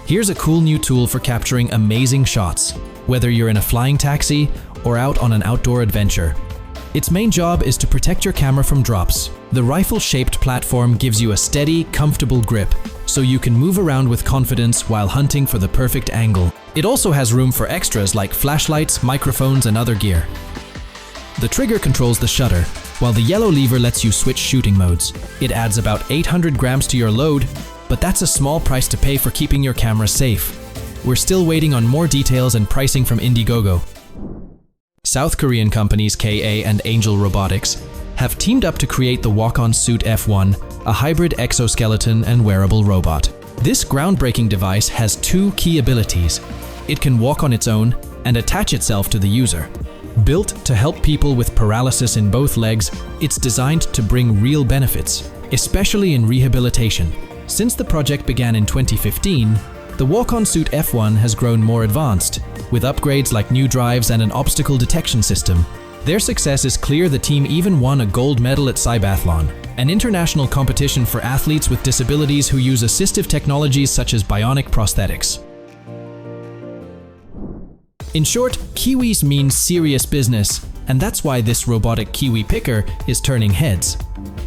Here's a cool new tool for capturing amazing shots, whether you're in a flying taxi or out on an outdoor adventure. Its main job is to protect your camera from drops. The rifle-shaped platform gives you a steady, comfortable grip, so you can move around with confidence while hunting for the perfect angle. It also has room for extras like flashlights, microphones, and other gear. The trigger controls the shutter, while the yellow lever lets you switch shooting modes. It adds about 800 grams to your load, but that's a small price to pay for keeping your camera safe. We're still waiting on more details and pricing from Indiegogo. South Korean companies KA and Angel Robotics have teamed up to create the Walk-On Suit F1, a hybrid exoskeleton and wearable robot. This groundbreaking device has two key abilities. It can walk on its own and attach itself to the user. Built to help people with paralysis in both legs, it's designed to bring real benefits, especially in rehabilitation. Since the project began in 2015, the Walk-On Suit F1 has grown more advanced, with upgrades like new drives and an obstacle detection system. Their success is clear. The team even won a gold medal at Cybathlon, an international competition for athletes with disabilities who use assistive technologies such as bionic prosthetics. In short, kiwis means serious business, and that's why this robotic kiwi picker is turning heads.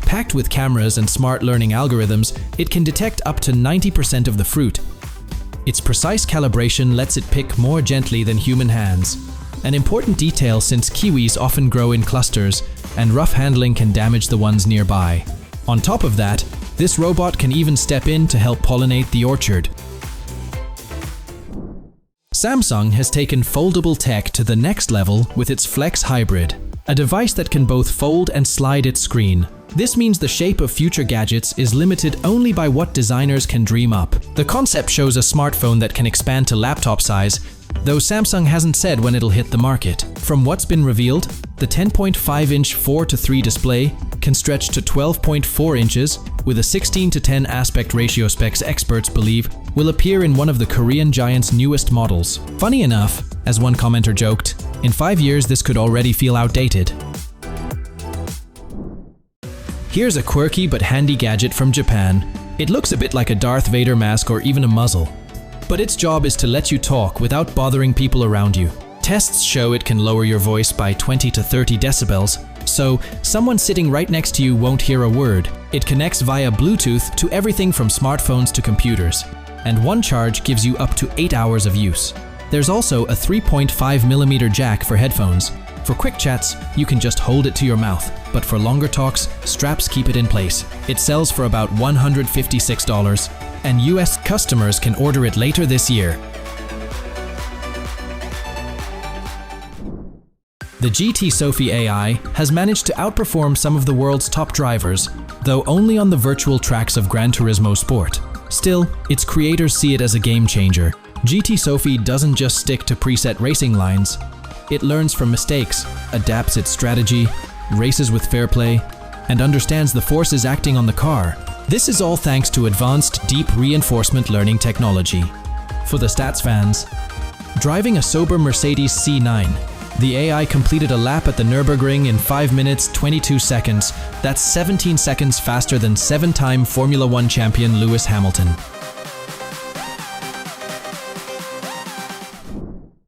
Packed with cameras and smart learning algorithms, it can detect up to 90% of the fruit. Its precise calibration lets it pick more gently than human hands. An important detail since kiwis often grow in clusters, and rough handling can damage the ones nearby. On top of that, this robot can even step in to help pollinate the orchard. Samsung has taken foldable tech to the next level with its Flex Hybrid, a device that can both fold and slide its screen. This means the shape of future gadgets is limited only by what designers can dream up. The concept shows a smartphone that can expand to laptop size, though Samsung hasn't said when it'll hit the market. From what's been revealed, the 10.5-inch 4:3 display can stretch to 12.4 inches, with a 16:10 aspect ratio specs experts believe will appear in one of the Korean giant's newest models. Funny enough, as one commenter joked, in 5 years this could already feel outdated. Here's a quirky but handy gadget from Japan. It looks a bit like a Darth Vader mask or even a muzzle, but its job is to let you talk without bothering people around you. Tests show it can lower your voice by 20 to 30 decibels, so someone sitting right next to you won't hear a word. It connects via Bluetooth to everything from smartphones to computers, and one charge gives you up to 8 hours of use. There's also a 3.5mm jack for headphones. For quick chats, you can just hold it to your mouth, but for longer talks, straps keep it in place. It sells for about $156, and US customers can order it later this year. The GT Sophie AI has managed to outperform some of the world's top drivers, though only on the virtual tracks of Gran Turismo Sport. Still, its creators see it as a game changer. GT Sophie doesn't just stick to preset racing lines. It learns from mistakes, adapts its strategy, races with fair play, and understands the forces acting on the car. This is all thanks to advanced deep reinforcement learning technology. For the stats fans, driving a sober Mercedes C9, the AI completed a lap at the Nürburgring in 5 minutes 22 seconds. That's 17 seconds faster than 7-time Formula One champion Lewis Hamilton.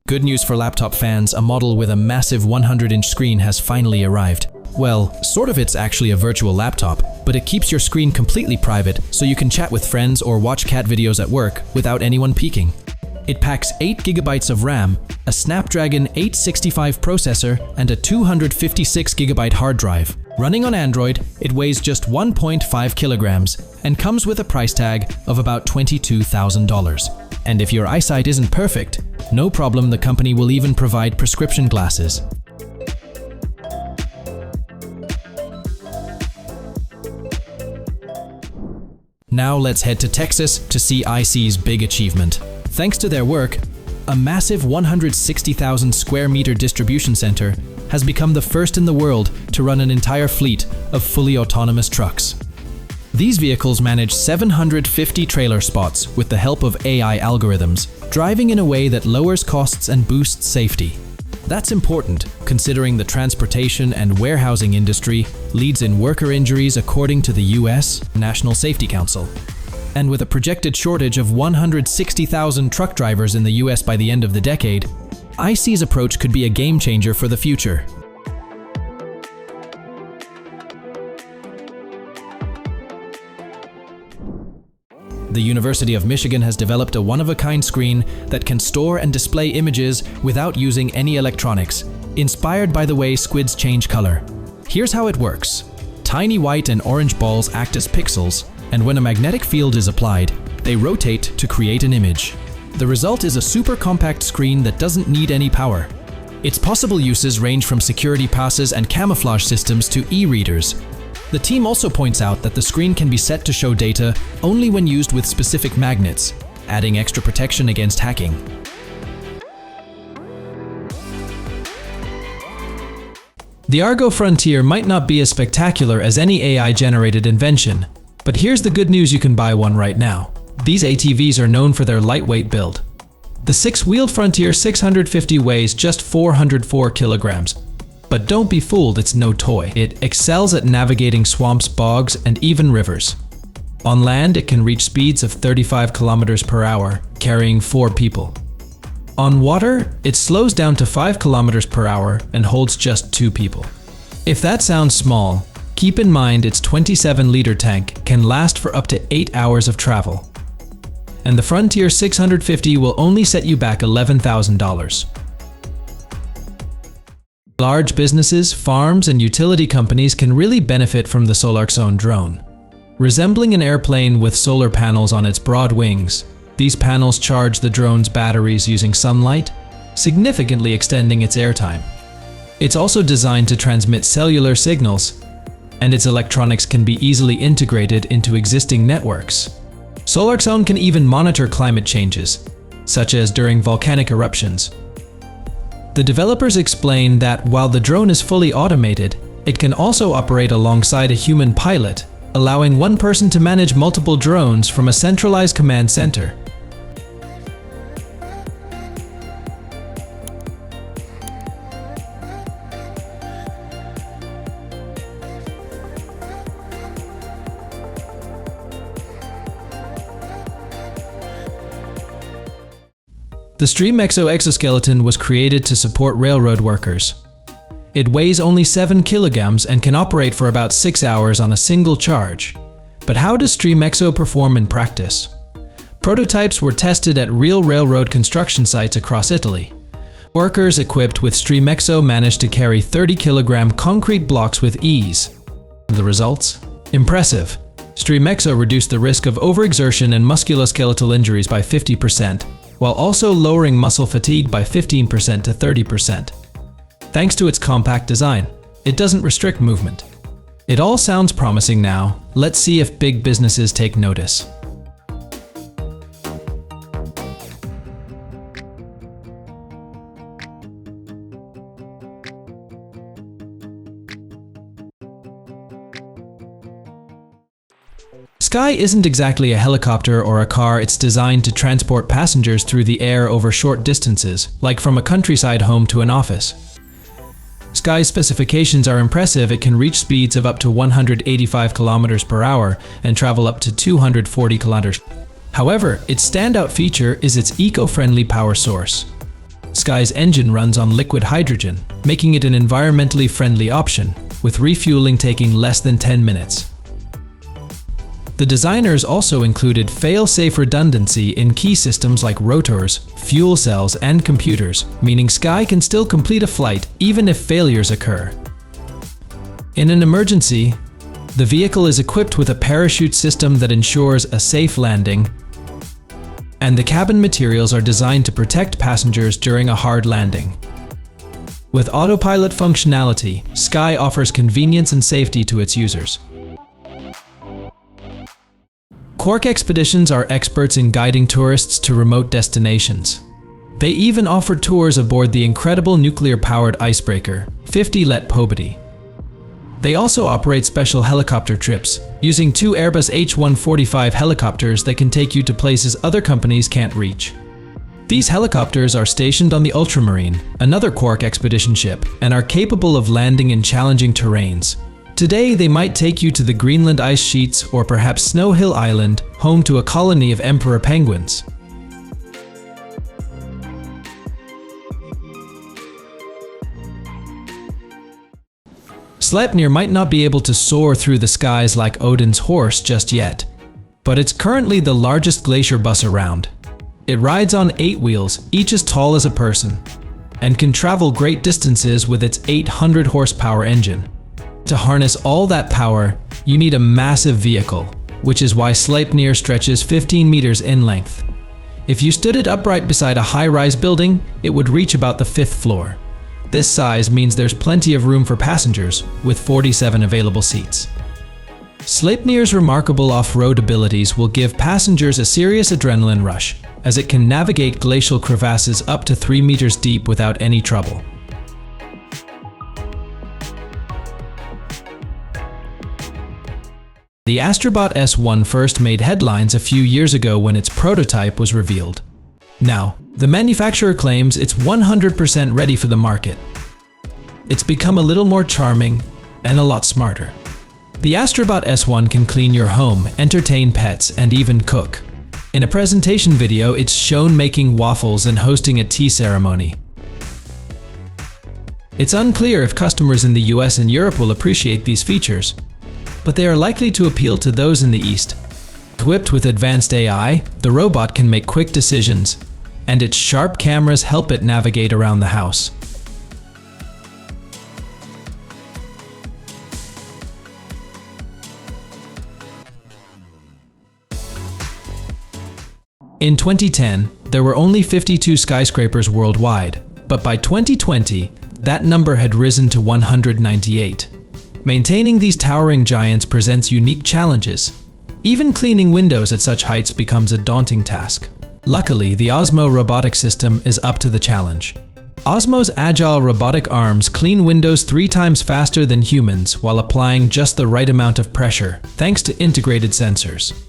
Good news for laptop fans, a model with a massive 100-inch screen has finally arrived. Well, sort of. It's actually a virtual laptop, but it keeps your screen completely private so you can chat with friends or watch cat videos at work without anyone peeking. It packs 8 GB of RAM, a Snapdragon 865 processor, and a 256 GB hard drive. Running on Android, it weighs just 1.5 kilograms and comes with a price tag of about $22,000. And if your eyesight isn't perfect, no problem, the company will even provide prescription glasses. Now let's head to Texas to see IC's big achievement. Thanks to their work, a massive 160,000 square meter distribution center has become the first in the world to run an entire fleet of fully autonomous trucks. These vehicles manage 750 trailer spots with the help of AI algorithms, driving in a way that lowers costs and boosts safety. That's important, considering the transportation and warehousing industry leads in worker injuries according to the US National Safety Council. And with a projected shortage of 160,000 truck drivers in the US by the end of the decade, IC's approach could be a game changer for the future. The University of Michigan has developed a one-of-a-kind screen that can store and display images without using any electronics, inspired by the way squids change color. Here's how it works. Tiny white and orange balls act as pixels, and when a magnetic field is applied, they rotate to create an image. The result is a super compact screen that doesn't need any power. Its possible uses range from security passes and camouflage systems to e-readers. The team also points out that the screen can be set to show data only when used with specific magnets, adding extra protection against hacking. The Argo Frontier might not be as spectacular as any AI-generated invention, but here's the good news: you can buy one right now. These ATVs are known for their lightweight build. The six-wheeled Frontier 650 weighs just 404 kilograms. But don't be fooled, it's no toy. It excels at navigating swamps, bogs, and even rivers. On land, it can reach speeds of 35 kilometers per hour, carrying 4 people. On water, it slows down to 5 kilometers per hour and holds just 2 people. If that sounds small, keep in mind its 27-liter tank can last for up to 8 hours of travel. And the Frontier 650 will only set you back $11,000. Large businesses, farms, and utility companies can really benefit from the SolarXone drone. Resembling an airplane with solar panels on its broad wings, these panels charge the drone's batteries using sunlight, significantly extending its airtime. It's also designed to transmit cellular signals, and its electronics can be easily integrated into existing networks. SolarXone can even monitor climate changes, such as during volcanic eruptions. The developers explain that while the drone is fully automated, it can also operate alongside a human pilot, allowing one person to manage multiple drones from a centralized command center. The StreamXO exoskeleton was created to support railroad workers. It weighs only 7 kilograms and can operate for about 6 hours on a single charge. But how does StreamXO perform in practice? Prototypes were tested at real railroad construction sites across Italy. Workers equipped with StreamXO managed to carry 30-kilogram concrete blocks with ease. The results? Impressive. StreamXO reduced the risk of overexertion and musculoskeletal injuries by 50%. While also lowering muscle fatigue by 15% to 30%. Thanks to its compact design, it doesn't restrict movement. It all sounds promising now. Let's see if big businesses take notice. Sky isn't exactly a helicopter or a car. It's designed to transport passengers through the air over short distances, like from a countryside home to an office. Sky's specifications are impressive. It can reach speeds of up to 185 kilometers per hour and travel up to 240 kilometers. However, its standout feature is its eco-friendly power source. Sky's engine runs on liquid hydrogen, making it an environmentally friendly option, with refueling taking less than 10 minutes. The designers also included fail-safe redundancy in key systems like rotors, fuel cells, and computers, meaning Sky can still complete a flight even if failures occur. In an emergency, the vehicle is equipped with a parachute system that ensures a safe landing, and the cabin materials are designed to protect passengers during a hard landing. With autopilot functionality, Sky offers convenience and safety to its users. Quark Expeditions are experts in guiding tourists to remote destinations. They even offer tours aboard the incredible nuclear-powered icebreaker, 50 Let Pobedi. They also operate special helicopter trips, using 2 Airbus H145 helicopters that can take you to places other companies can't reach. These helicopters are stationed on the Ultramarine, another Quark Expedition ship, and are capable of landing in challenging terrains. Today, they might take you to the Greenland ice sheets or perhaps Snow Hill Island, home to a colony of emperor penguins. Sleipner might not be able to soar through the skies like Odin's horse just yet, but it's currently the largest glacier bus around. It rides on 8 wheels, each as tall as a person, and can travel great distances with its 800 horsepower engine. To harness all that power, you need a massive vehicle, which is why Sleipner stretches 15 meters in length. If you stood it upright beside a high-rise building, it would reach about the 5th floor. This size means there's plenty of room for passengers, with 47 available seats. Sleipner's remarkable off-road abilities will give passengers a serious adrenaline rush, as it can navigate glacial crevasses up to 3 meters deep without any trouble. The Astrobot S1 first made headlines a few years ago when its prototype was revealed. Now, the manufacturer claims it's 100% ready for the market. It's become a little more charming and a lot smarter. The Astrobot S1 can clean your home, entertain pets, and even cook. In a presentation video, it's shown making waffles and hosting a tea ceremony. It's unclear if customers in the US and Europe will appreciate these features, but they are likely to appeal to those in the East. Equipped with advanced AI, the robot can make quick decisions, and its sharp cameras help it navigate around the house. In 2010, there were only 52 skyscrapers worldwide, but by 2020, that number had risen to 198. Maintaining these towering giants presents unique challenges. Even cleaning windows at such heights becomes a daunting task. Luckily, the Osmo robotic system is up to the challenge. Osmo's agile robotic arms clean windows 3 times faster than humans while applying just the right amount of pressure, thanks to integrated sensors.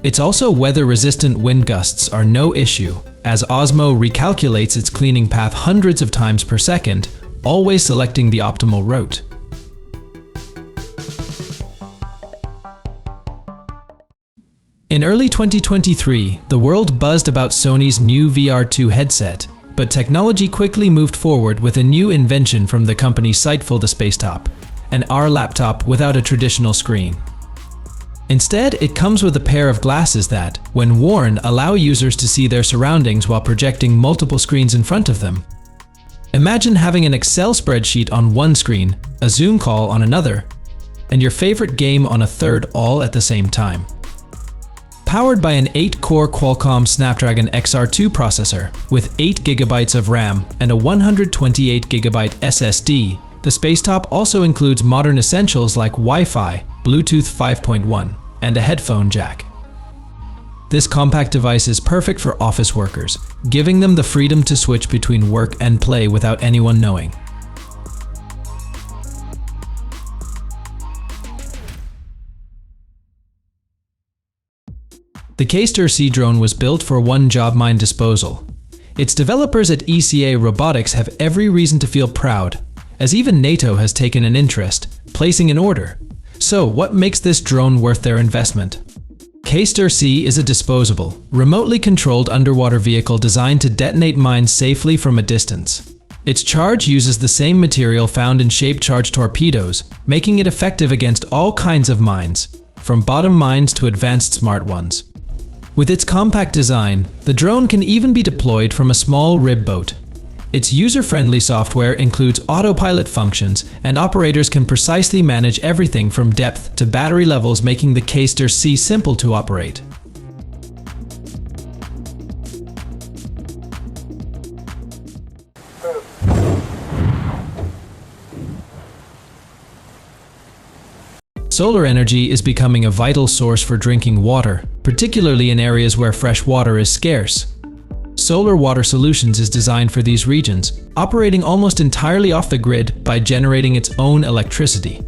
It's also weather-resistant. Wind gusts are no issue, as Osmo recalculates its cleaning path hundreds of times per second, always selecting the optimal route. In early 2023, the world buzzed about Sony's new VR2 headset, but technology quickly moved forward with a new invention from the company Sightful, the SpaceTop, an AR laptop without a traditional screen. Instead, it comes with a pair of glasses that, when worn, allow users to see their surroundings while projecting multiple screens in front of them. Imagine having an Excel spreadsheet on one screen, a Zoom call on another, and your favorite game on a third, all at the same time. Powered by an 8-core Qualcomm Snapdragon XR2 processor with 8 GB of RAM and a 128 GB SSD, the SpaceTop also includes modern essentials like Wi-Fi, Bluetooth 5.1, and a headphone jack. This compact device is perfect for office workers, giving them the freedom to switch between work and play without anyone knowing. The K-ster C drone was built for one-job mine disposal. Its developers at ECA Robotics have every reason to feel proud, as even NATO has taken an interest, placing an order. So, what makes this drone worth their investment? K-ster C is a disposable, remotely controlled underwater vehicle designed to detonate mines safely from a distance. Its charge uses the same material found in shaped charge torpedoes, making it effective against all kinds of mines, from bottom mines to advanced smart ones. With its compact design, the drone can even be deployed from a small rib boat. Its user-friendly software includes autopilot functions, and operators can precisely manage everything from depth to battery levels, making the K-ster C simple to operate. Solar energy is becoming a vital source for drinking water, particularly in areas where fresh water is scarce. Solar Water Solutions is designed for these regions, operating almost entirely off the grid by generating its own electricity.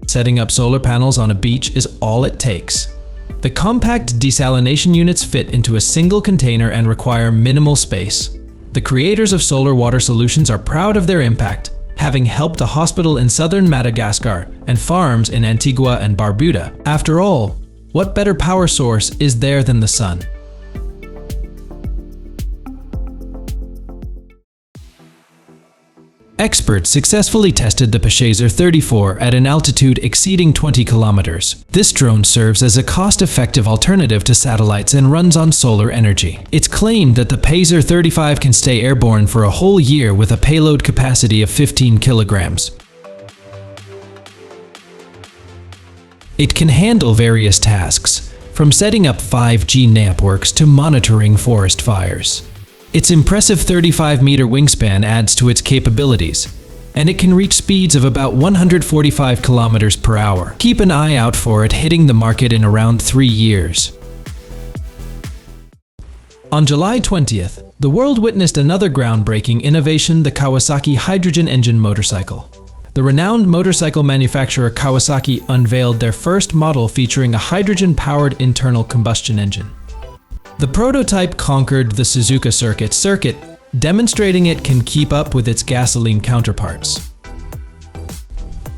Setting up solar panels on a beach is all it takes. The compact desalination units fit into a single container and require minimal space. The creators of Solar Water Solutions are proud of their impact, having helped a hospital in southern Madagascar and farms in Antigua and Barbuda. After all, what better power source is there than the sun? Experts successfully tested the Pachazor 34 at an altitude exceeding 20 kilometers. This drone serves as a cost-effective alternative to satellites and runs on solar energy. It's claimed that the Pachazor 35 can stay airborne for a whole year with a payload capacity of 15 kilograms. It can handle various tasks, from setting up 5G networks to monitoring forest fires. Its impressive 35-meter wingspan adds to its capabilities, and it can reach speeds of about 145 kilometers per hour. Keep an eye out for it hitting the market in around 3 years. On July 20th, the world witnessed another groundbreaking innovation, the Kawasaki hydrogen engine motorcycle. The renowned motorcycle manufacturer Kawasaki unveiled their first model featuring a hydrogen-powered internal combustion engine. The prototype conquered the Suzuka circuit, demonstrating it can keep up with its gasoline counterparts.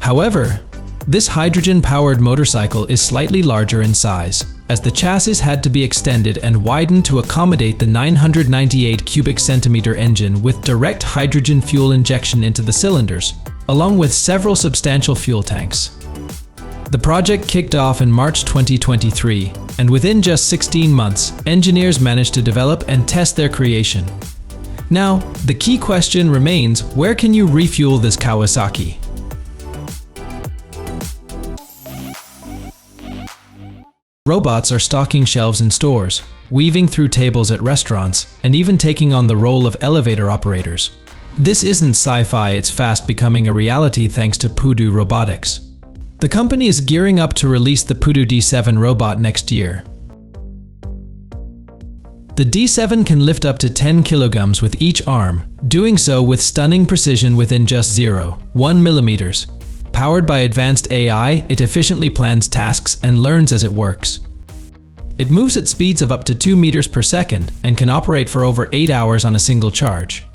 However, this hydrogen-powered motorcycle is slightly larger in size, as the chassis had to be extended and widened to accommodate the 998 cubic centimeter engine with direct hydrogen fuel injection into the cylinders, along with several substantial fuel tanks. The project kicked off in March 2023, and within just 16 months, engineers managed to develop and test their creation. Now, the key question remains, where can you refuel this Kawasaki? Robots are stocking shelves in stores, weaving through tables at restaurants, and even taking on the role of elevator operators. This isn't sci-fi, it's fast becoming a reality thanks to Pudu Robotics. The company is gearing up to release the Pudu D7 robot next year. The D7 can lift up to 10 kilograms with each arm, doing so with stunning precision within just 0.1 millimeters. Powered by advanced AI, it efficiently plans tasks and learns as it works. It moves at speeds of up to 2 meters per second and can operate for over 8 hours on a single charge.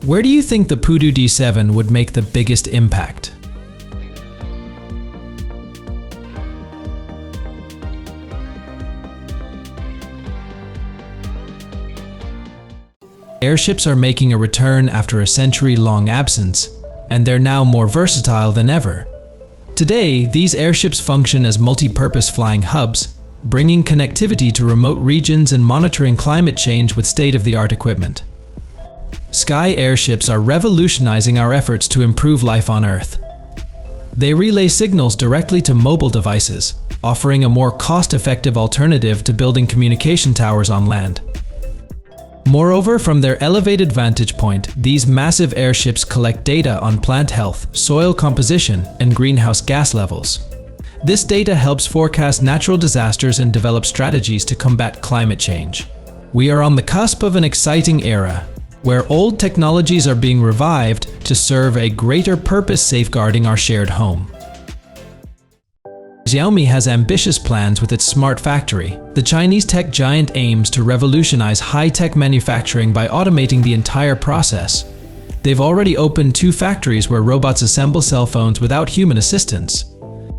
Where do you think the Pudu D7 would make the biggest impact? Airships are making a return after a century-long absence, and they're now more versatile than ever. Today, these airships function as multi-purpose flying hubs, bringing connectivity to remote regions and monitoring climate change with state-of-the-art equipment. Sky airships are revolutionizing our efforts to improve life on Earth. They relay signals directly to mobile devices, offering a more cost-effective alternative to building communication towers on land. Moreover, from their elevated vantage point, these massive airships collect data on plant health, soil composition, and greenhouse gas levels. This data helps forecast natural disasters and develop strategies to combat climate change. We are on the cusp of an exciting era, where old technologies are being revived to serve a greater purpose, safeguarding our shared home. Xiaomi has ambitious plans with its smart factory. The Chinese tech giant aims to revolutionize high-tech manufacturing by automating the entire process. They've already opened 2 factories where robots assemble cell phones without human assistance.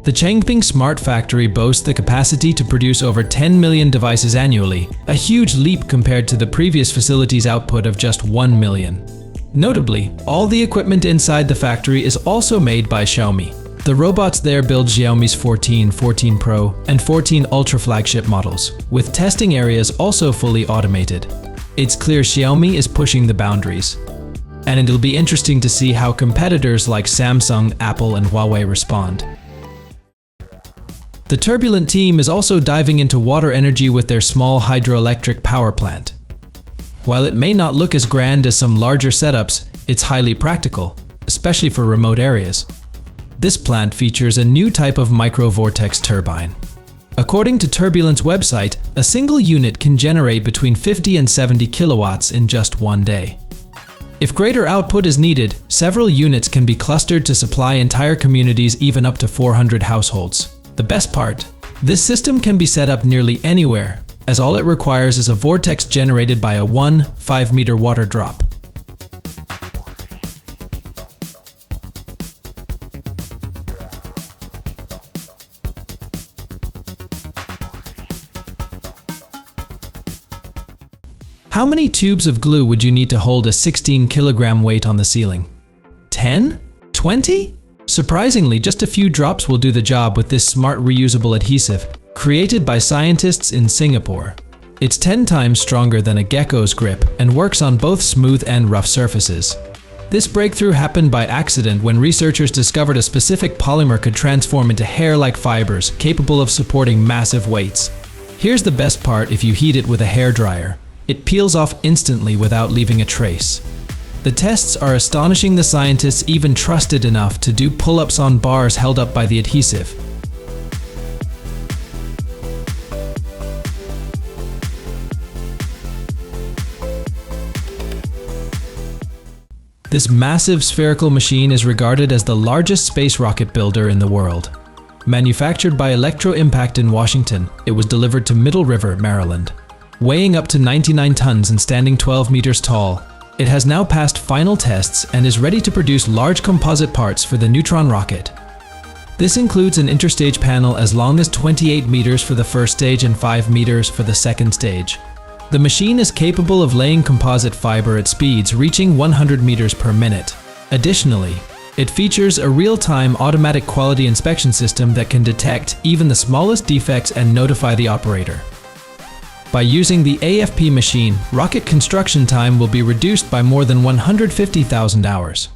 The Changping Smart Factory boasts the capacity to produce over 10 million devices annually, a huge leap compared to the previous facility's output of just 1 million. Notably, all the equipment inside the factory is also made by Xiaomi. The robots there build Xiaomi's 14, 14 Pro, and 14 Ultra flagship models, with testing areas also fully automated. It's clear Xiaomi is pushing the boundaries, and it'll be interesting to see how competitors like Samsung, Apple, and Huawei respond. The Turbulent team is also diving into water energy with their small hydroelectric power plant. While it may not look as grand as some larger setups, it's highly practical, especially for remote areas. This plant features a new type of Microvortex turbine. According to Turbulent's website, a single unit can generate between 50 and 70 kilowatts in just one day. If greater output is needed, several units can be clustered to supply entire communities, even up to 400 households. The best part? This system can be set up nearly anywhere, as all it requires is a vortex generated by a 5-meter water drop. How many tubes of glue would you need to hold a 16-kilogram weight on the ceiling? 10? 20? Surprisingly, just a few drops will do the job with this smart reusable adhesive, created by scientists in Singapore. It's 10 times stronger than a gecko's grip and works on both smooth and rough surfaces. This breakthrough happened by accident when researchers discovered a specific polymer could transform into hair-like fibers capable of supporting massive weights. Here's the best part: if you heat it with a hairdryer, it peels off instantly without leaving a trace. The tests are astonishing. The scientists even trusted enough to do pull-ups on bars held up by the adhesive. This massive spherical machine is regarded as the largest space rocket builder in the world. Manufactured by Electro Impact in Washington, it was delivered to Middle River, Maryland. Weighing up to 99 tons and standing 12 meters tall, it has now passed final tests and is ready to produce large composite parts for the Neutron rocket. This includes an interstage panel as long as 28 meters for the first stage and 5 meters for the second stage. The machine is capable of laying composite fiber at speeds reaching 100 meters per minute. Additionally, it features a real-time automatic quality inspection system that can detect even the smallest defects and notify the operator. By using the AFP machine, rocket construction time will be reduced by more than 150,000 hours.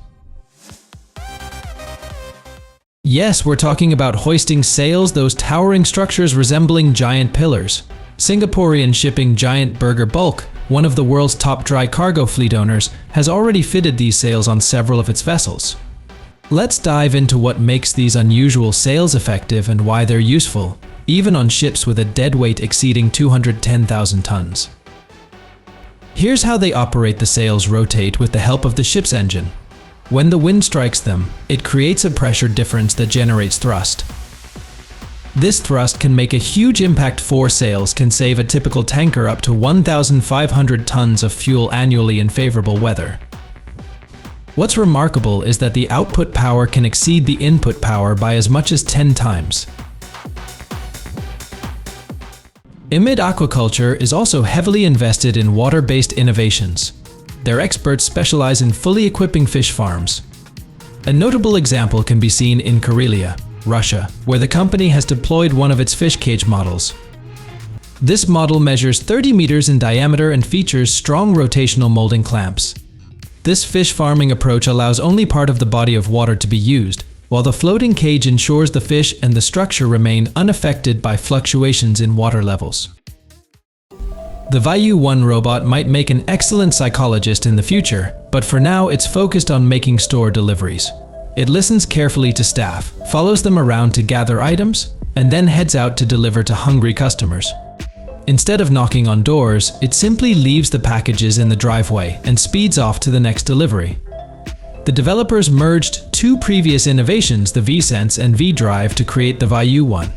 Yes, we're talking about hoisting sails, those towering structures resembling giant pillars. Singaporean shipping giant Berge Bulk, one of the world's top dry cargo fleet owners, has already fitted these sails on several of its vessels. Let's dive into what makes these unusual sails effective and why they're useful, even on ships with a dead weight exceeding 210,000 tons. Here's how they operate. The sails rotate with the help of the ship's engine. When the wind strikes them, it creates a pressure difference that generates thrust. This thrust can make a huge impact. 4 sails can save a typical tanker up to 1,500 tons of fuel annually in favorable weather. What's remarkable is that the output power can exceed the input power by as much as 10 times. Imid Aquaculture is also heavily invested in water-based innovations. Their experts specialize in fully equipping fish farms. A notable example can be seen in Karelia, Russia, where the company has deployed one of its fish cage models. This model measures 30 meters in diameter and features strong rotational molding clamps. This fish farming approach allows only part of the body of water to be used, while the floating cage ensures the fish and the structure remain unaffected by fluctuations in water levels. The Vayu 1 robot might make an excellent psychologist in the future, but for now it's focused on making store deliveries. It listens carefully to staff, follows them around to gather items, and then heads out to deliver to hungry customers. Instead of knocking on doors, it simply leaves the packages in the driveway and speeds off to the next delivery. The developers merged 2 previous innovations, the V-Sense and V-Drive, to create the Vayu 1.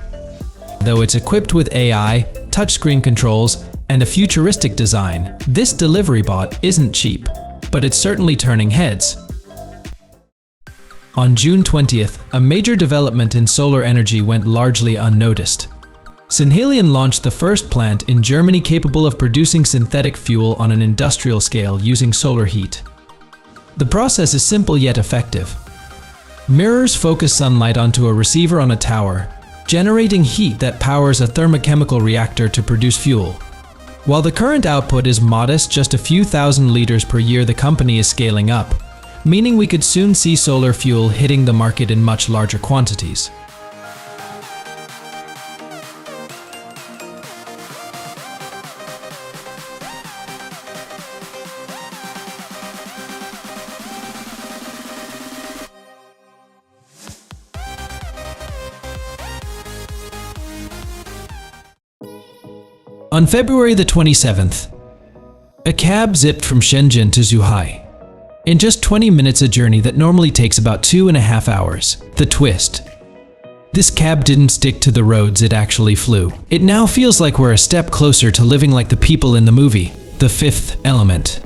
Though it's equipped with AI, touchscreen controls, and a futuristic design, this delivery bot isn't cheap, but it's certainly turning heads. On June 20th, a major development in solar energy went largely unnoticed. Synhelion launched the first plant in Germany capable of producing synthetic fuel on an industrial scale using solar heat. The process is simple yet effective. Mirrors focus sunlight onto a receiver on a tower, generating heat that powers a thermochemical reactor to produce fuel. While the current output is modest, just a few thousand liters per year, the company is scaling up, meaning we could soon see solar fuel hitting the market in much larger quantities. On February the 27th, a cab zipped from Shenzhen to Zhuhai. In just 20 minutes, a journey that normally takes about 2.5 hours. The twist: this cab didn't stick to the roads, it actually flew. It now feels like we're a step closer to living like the people in the movie, The Fifth Element.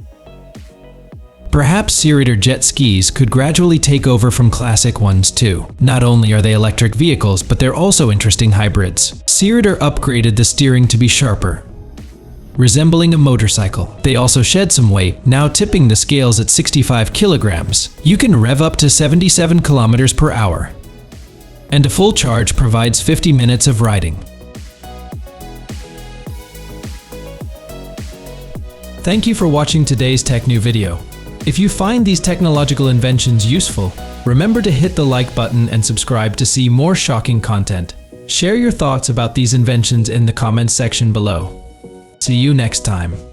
Perhaps Searator jet skis could gradually take over from classic ones too. Not only are they electric vehicles, but they're also interesting hybrids. Searator upgraded the steering to be sharper. resembling a motorcycle. They also shed some weight, now tipping the scales at 65 kilograms. You can rev up to 77 kilometers per hour. And a full charge provides 50 minutes of riding. Thank you for watching today's TechNew video. If you find these technological inventions useful, remember to hit the like button and subscribe to see more shocking content. Share your thoughts about these inventions in the comments section below. See you next time.